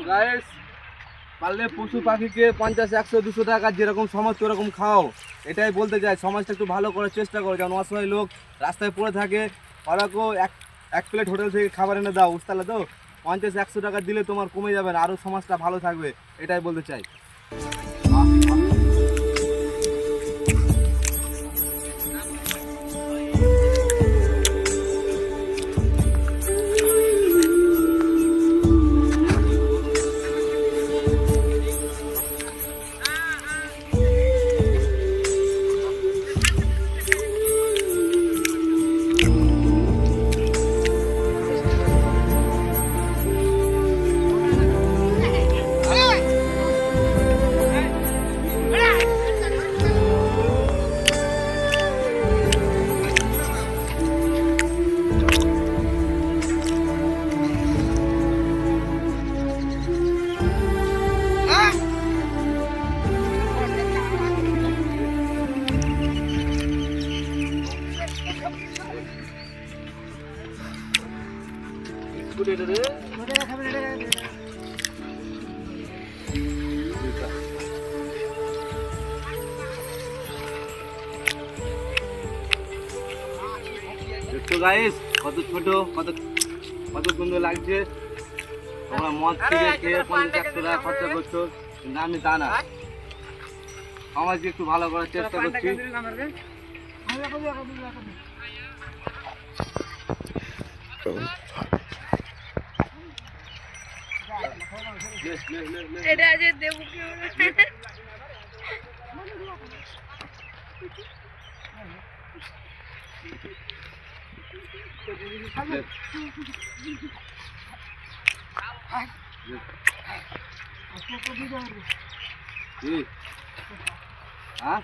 Guys, পারলে পশু পাখিকে 50, 100, 200 টাকা যেরকম সমাজ ওরকম খাও। এটাই বলতে চাই, সমাজটা একটু ভালো করার চেষ্টা করো। যেমন অসহায় লোক রাস্তায় পড়ে থাকে, ওরাকেও এক প্লেট হোটেল থেকে খাবার এনে দাও। বুঝতে পারলে তো? 50, 100 টাকা দিলে তোমার কমে যাবে না, আরও সমাজটা ভালো থাকবে। এটাই বলতে চাই। দেখছো গাইস, কত ছোট, কত কত সুন্দর লাগছে। তোমরা মদ খেয়ে 50, 100 টাকা খরচা করছো, কিন্তু আমি তা না। সমাজকে একটু ভালো করার চেষ্টা করছি। এটা যে দেবো কি হ্যাঁ